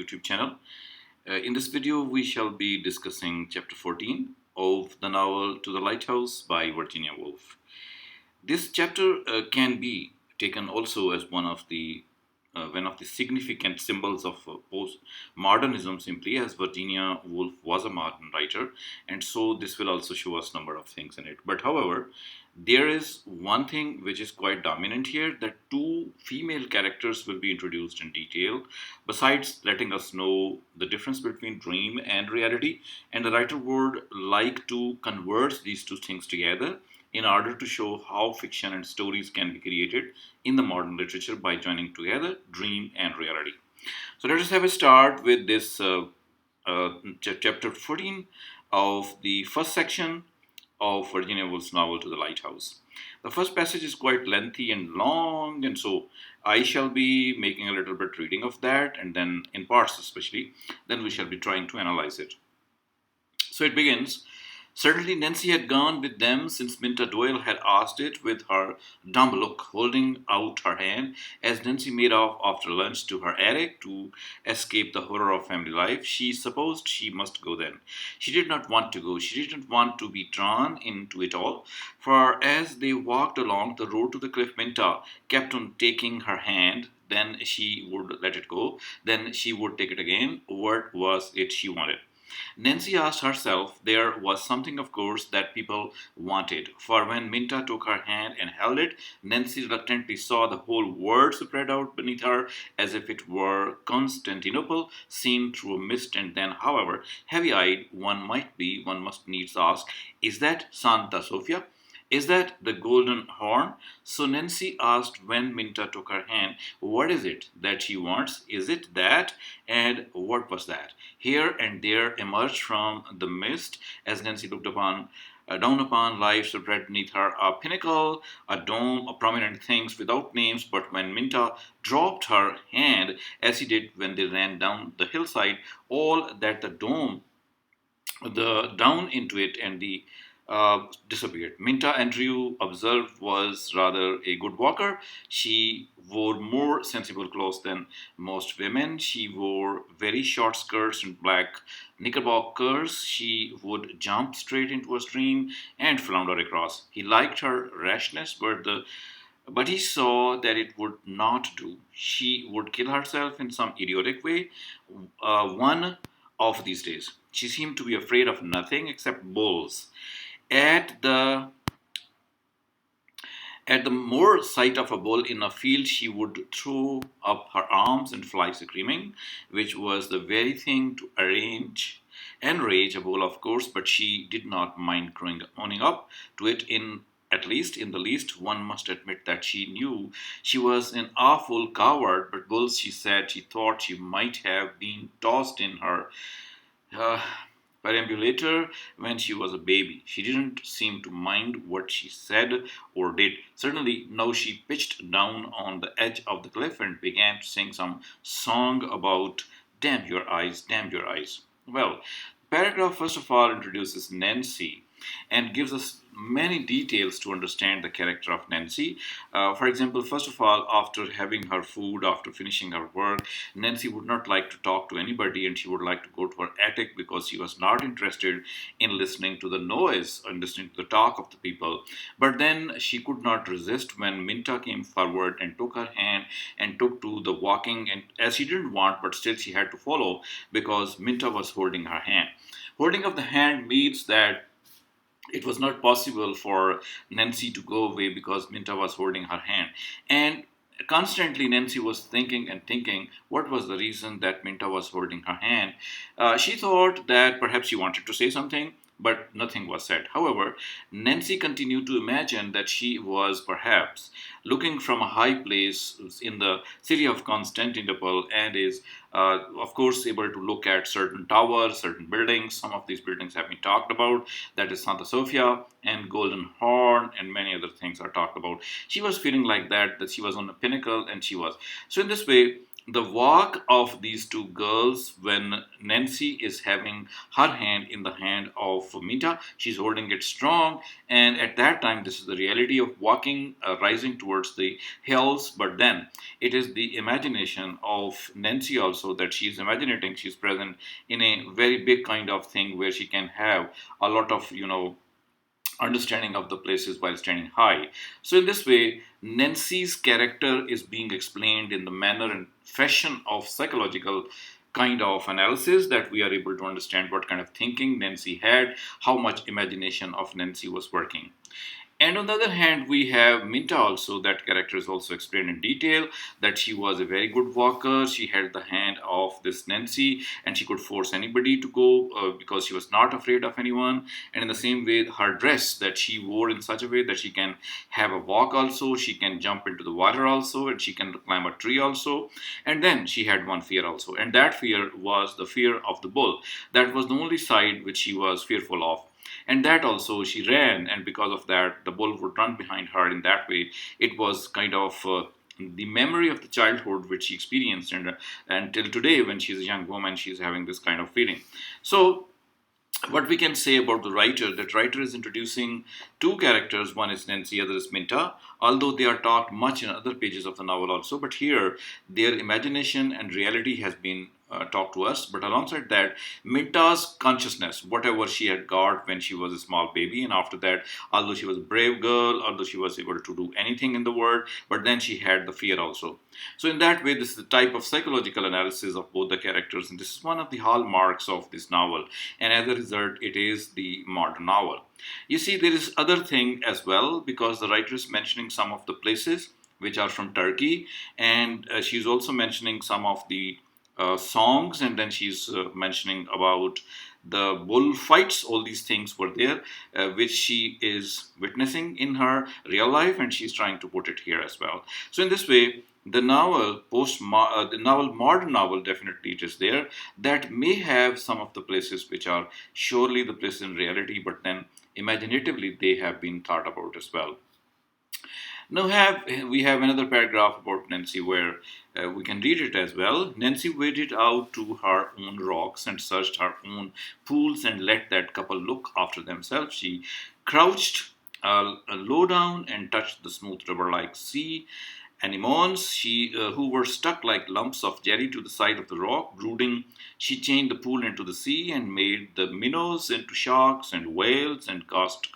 YouTube channel. In this video, we shall be discussing chapter 14 of the novel To the Lighthouse by Virginia Woolf. This chapter can be taken also as one of the significant symbols of post-modernism, simply as Virginia Woolf was a modern writer, and so this will also show us number of things in it. But however, there is one thing which is quite dominant here, that two female characters will be introduced in detail, besides letting us know the difference between dream and reality, and the writer would like to converge these two things together in order to show how fiction and stories can be created in the modern literature by joining together dream and reality. So let us have a start with this chapter 14 of the first section of Virginia Woolf's novel To the Lighthouse. The first passage is quite lengthy and long, and so I shall be making a little bit reading of that, and then in parts especially, then we shall be trying to analyze it. So it begins. Certainly, Nancy had gone with them since Minta Doyle had asked it, with her dumb look, holding out her hand as Nancy made off after lunch to her attic to escape the horror of family life. She supposed she must go then. She did not want to go. She didn't want to be drawn into it all. For as they walked along the road to the cliff, Minta kept on taking her hand. Then she would let it go. Then she would take it again. What was it she wanted? Nancy asked herself. There was something, of course, that people wanted, for when Minta took her hand and held it, Nancy reluctantly saw the whole world spread out beneath her as if it were Constantinople seen through a mist, and then, however heavy eyed one might be, one must needs ask, is that Santa Sofia? Is that the golden horn? So Nancy asked when Minta took her hand, what is it that she wants? Is it that? And what was that? Here and there emerged from the mist as Nancy looked down upon life spread beneath her, a pinnacle, a dome, a prominent things without names. But when Minta dropped her hand, as he did when they ran down the hillside, all that the dome, the down into it, and the disappeared. Minta, Andrew observed, was rather a good walker. She wore more sensible clothes than most women. She wore very short skirts and black knickerbockers. She would jump straight into a stream and flounder across. He liked her rashness, but he saw that it would not do. She would kill herself in some idiotic way. One of these days. She seemed to be afraid of nothing except bulls. At the at the more sight of a bull in a field, she would throw up her arms and fly screaming, which was the very thing to enrage a bull, of course. But she did not mind owning up to it in. At least in the least, one must admit that she knew she was an awful coward. But bulls, she said, she thought she might have been tossed in her uh, perambulator when she was a baby. She didn't seem to mind what she said or did. Suddenly, now she pitched down on the edge of the cliff and began to sing some song about damn your eyes. Well, paragraph first of all introduces Nancy and gives us many details to understand the character of Nancy. For example, first of all, after having her food, after finishing her work, Nancy would not like to talk to anybody, and she would like to go to her attic because she was not interested in listening to the noise and listening to the talk of the people. But then she could not resist when Minta came forward and took her hand and took to the walking, and as she didn't want, but still she had to follow because Minta was holding her hand. Holding of the hand means that it was not possible for Nancy to go away because Minta was holding her hand. And constantly, Nancy was thinking and thinking what was the reason that Minta was holding her hand. She thought that perhaps she wanted to say something, but nothing was said. However, Nancy continued to imagine that she was perhaps looking from a high place in the city of Constantinople and is, of course, able to look at certain towers, certain buildings. Some of these buildings have been talked about. That is Santa Sofia and Golden Horn, and many other things are talked about. She was feeling like that she was on a pinnacle, and she was. So, in this way, the walk of these two girls when Nancy is having her hand in the hand of Minta. She's holding it strong, and at that time, this is the reality of walking, rising towards the hills. But then it is the imagination of Nancy also that she's imagining. She's present in a very big kind of thing where she can have a lot of, understanding of the places while standing high. So, in this way, Nancy's character is being explained in the manner and fashion of psychological kind of analysis that we are able to understand what kind of thinking Nancy had, how much imagination of Nancy was working. And on the other hand, we have Minta also. That character is also explained in detail that she was a very good walker. She had the hand of this Nancy and she could force anybody to go because she was not afraid of anyone. And in the same way, her dress that she wore in such a way that she can have a walk also, she can jump into the water also, and she can climb a tree also. And then she had one fear also, and that fear was the fear of the bull. That was the only side which she was fearful of, and that also she ran, and because of that the bull would run behind her. In that way it was kind of the memory of the childhood which she experienced, and till today when she's a young woman she's having this kind of feeling. So what we can say about the writer, that writer is introducing two characters. One is Nancy, other is Minta, although they are talked much in other pages of the novel also, but here their imagination and reality has been talked to us. But alongside that, Minta's consciousness, whatever she had got when she was a small baby, and after that, although she was a brave girl, although she was able to do anything in the world, but then she had the fear also. So in that way, this is the type of psychological analysis of both the characters, and this is one of the hallmarks of this novel. And as a result, it is the modern novel. You see, there is other thing as well, because the writer is mentioning some of the places which are from Turkey, and she's also mentioning some of the songs, and then she's mentioning about the bullfights. All these things were there, which she is witnessing in her real life, and she's trying to put it here as well. So in this way, the novel, modern novel, definitely it is there, that may have some of the places which are surely the places in reality, but then imaginatively they have been thought about as well. Now have we have another paragraph about Nancy where we can read it as well. Nancy waded out to her own rocks and searched her own pools and let that couple look after themselves. She crouched low down and touched the smooth rubber-like sea anemones who were stuck like lumps of jelly to the side of the rock. Brooding, she chained the pool into the sea and made the minnows into sharks and whales and cast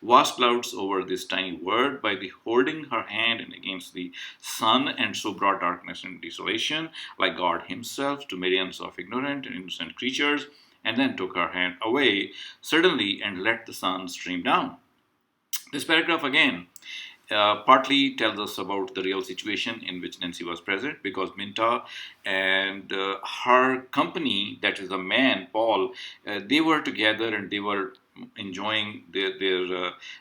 vast clouds over this tiny world by the holding her hand and against the sun, and so brought darkness and desolation like God Himself to millions of ignorant and innocent creatures, and then took her hand away suddenly and let the sun stream down. This paragraph again partly tells us about the real situation in which Nancy was present, because Minta and her company, that is a man, Paul, they were together and they were enjoying their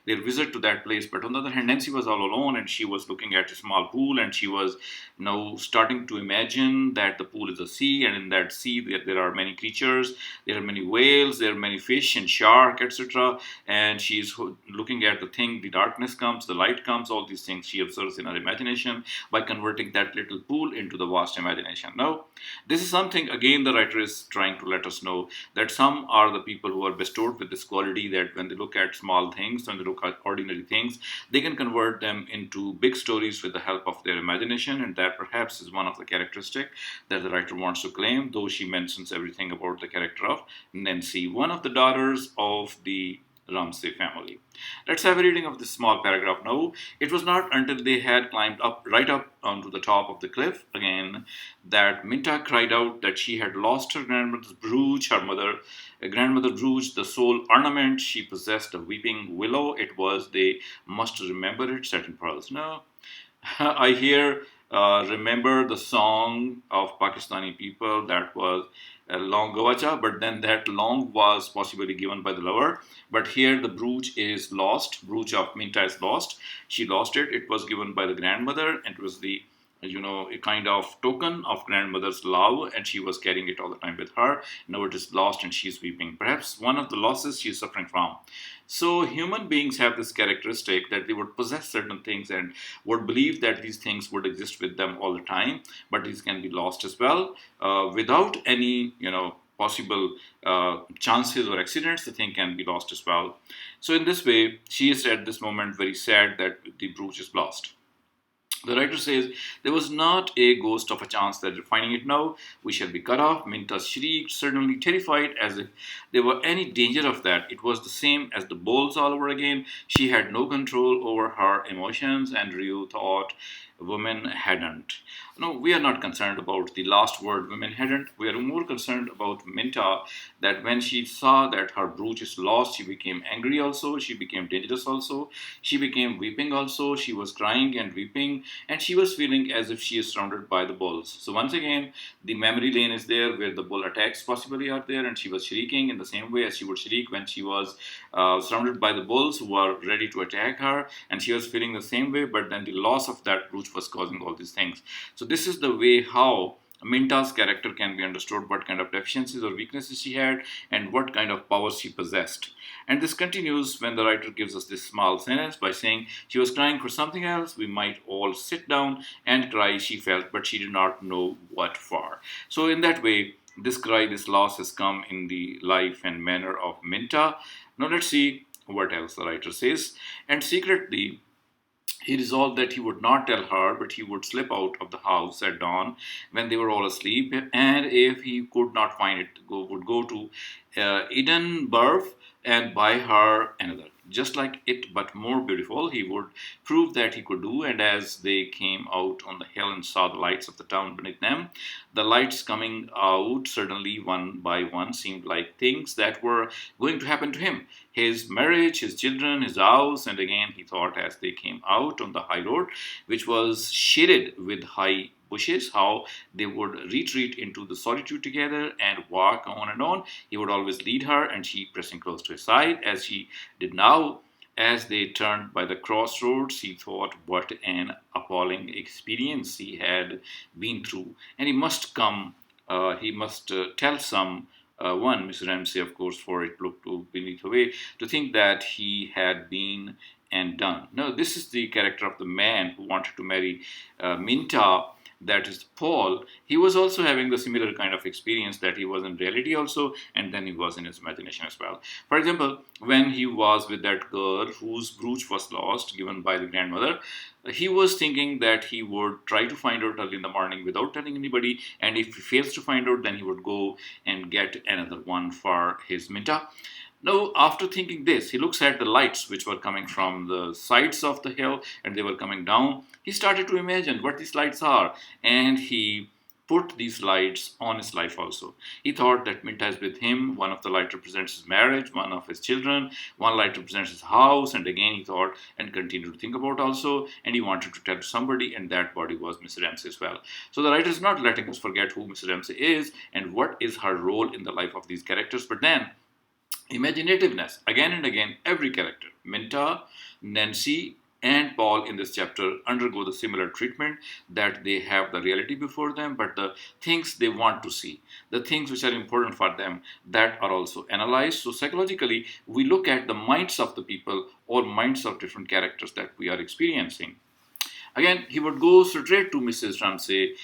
visit to that place. But on the other hand, Nancy was all alone and she was looking at a small pool, and she was now starting to imagine that the pool is a sea, and in that sea there are many creatures, there are many whales, there are many fish and shark, etc. And she is looking at the thing, the darkness comes, the light comes, all these things she observes in her imagination by converting that little pool into the vast imagination. Now, this is something again the writer is trying to let us know, that some are the people who are bestowed with this quality, that when they look at small things, when they look at ordinary things, they can convert them into big stories with the help of their imagination. And that perhaps is one of the characteristic that the writer wants to claim, though she mentions everything about the character of Nancy, one of the daughters of the Ramsay family. Let's have a reading of this small paragraph now. It was not until they had climbed up right up onto the top of the cliff again that Minta cried out that she had lost her grandmother's brooch. Her grandmother brooch, the sole ornament she possessed, a weeping willow. It was, they must remember it, set in pearls. No, I hear, remember the song of Pakistani people that was long Gawacha, but then that long was possibly given by the lover. But here the brooch is lost. Brooch of Minta is lost. She lost it. It was given by the grandmother, and it was the a kind of token of grandmother's love, and she was carrying it all the time with her. Now it is lost and she's weeping, perhaps one of the losses she's suffering from. So human beings have this characteristic that they would possess certain things and would believe that these things would exist with them all the time, but these can be lost as well, without any possible chances or accidents. The thing can be lost as well. So in this way, she is at this moment very sad that the brooch is lost. The writer says, there was not a ghost of a chance that finding it now, we shall be cut off. Minta shrieked, suddenly terrified, as if there were any danger of that. It was the same as the bowls all over again. She had no control over her emotions, and Ryu thought women hadn't. No, we are not concerned about the last word, women hadn't. We are more concerned about Minta, that when she saw that her brooch is lost, she became angry also, she became dangerous also, she became weeping also, she was crying and weeping, and she was feeling as if she is surrounded by the bulls. So once again, the memory lane is there where the bull attacks possibly are there, and she was shrieking in the same way as she would shriek when she was surrounded by the bulls who were ready to attack her, and she was feeling the same way, but then the loss of that brooch was causing all these things. So this is the way how Minta's character can be understood, what kind of deficiencies or weaknesses she had, and what kind of powers she possessed. And this continues when the writer gives us this small sentence by saying, she was crying for something else. We might all sit down and cry, she felt, but she did not know what for. So, in that way, this cry, this loss has come in the life and manner of Minta. Now, let's see what else the writer says. And secretly, he resolved that he would not tell her, but he would slip out of the house at dawn when they were all asleep, and if he could not find it, would go to Edinburgh and buy her another, just like it but more beautiful. He would prove that he could do. And as they came out on the hill and saw the lights of the town beneath them, the lights coming out suddenly one by one seemed like things that were going to happen to him. His marriage, his children, his house, and again he thought as they came out on the high road, which was shaded with high bushes, how they would retreat into the solitude together and walk on and on. He would always lead her, and she pressing close to his side, as she did now. As they turned by the crossroads, he thought what an appalling experience he had been through, and he must tell some one, Mr. Ramsay, of course, for it looked to beneath away, to think that he had been and done. No, this is the character of the man who wanted to marry Minta, that is Paul. He was also having the similar kind of experience that he was in reality also, and then he was in his imagination as well. For example, when he was with that girl whose brooch was lost, given by the grandmother, he was thinking that he would try to find out early in the morning without telling anybody, and if he fails to find out, then he would go and get another one for his Minta. Now, after thinking this, he looks at the lights which were coming from the sides of the hill and they were coming down. He started to imagine what these lights are, and he put these lights on his life also. He thought that Minta is with him. One of the lights represents his marriage, one of his children, one light represents his house, and again he thought and continued to think about also, and he wanted to tell somebody, and that body was Miss Ramsay as well. So the writer is not letting us forget who Miss Ramsay is and what is her role in the life of these characters, but then imaginativeness. Again and again, every character, Minta, Nancy, and Paul in this chapter undergo the similar treatment, that they have the reality before them, but the things they want to see, the things which are important for them, that are also analyzed. So psychologically, we look at the minds of the people or minds of different characters that we are experiencing. Again, he would go straight to Mrs. Ramsay.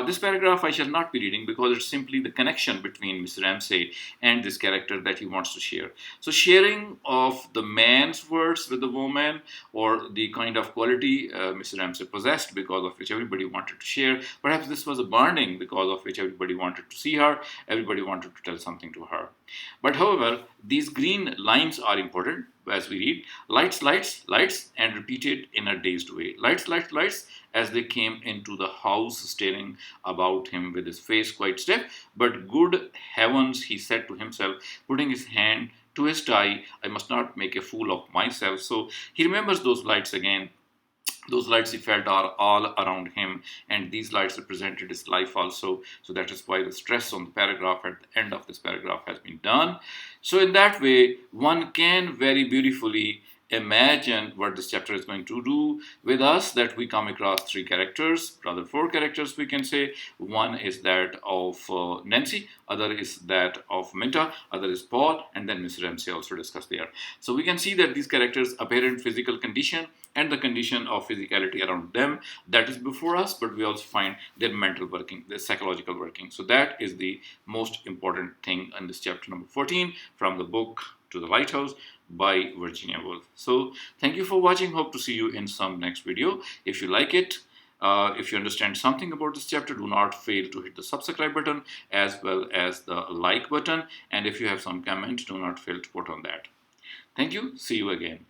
This paragraph I shall not be reading because it's simply the connection between Mr. Ramsay and this character that he wants to share. So, sharing of the man's words with the woman, or the kind of quality Mr. Ramsay possessed because of which everybody wanted to share. Perhaps this was a burning because of which everybody wanted to see her, everybody wanted to tell something to her. But however, these green lines are important as we read, lights, lights, lights, and repeated in a dazed way. Lights, lights, lights, as they came into the house, staring about him with his face quite stiff. But good heavens, he said to himself, putting his hand to his tie, I must not make a fool of myself. So he remembers those lights again. Those lights he felt are all around him, and these lights represented his life also. So that is why the stress on the paragraph at the end of this paragraph has been done. So in that way, one can very beautifully imagine what this chapter is going to do with us, that we come across three characters, rather four characters we can say. One is that of Nancy, other is that of Minta, other is Paul, and then Miss Ramsey also discussed there. So we can see that these characters' apparent physical condition and the condition of physicality around them, that is before us, but we also find their mental working, their psychological working. So that is the most important thing in this chapter number 14 from the book To the Lighthouse by Virginia Woolf. So thank you for watching. Hope to see you in some next video. If you like it, if you understand something about this chapter, do not fail to hit the subscribe button as well as the like button. And if you have some comment, do not fail to put on that. Thank you. See you again.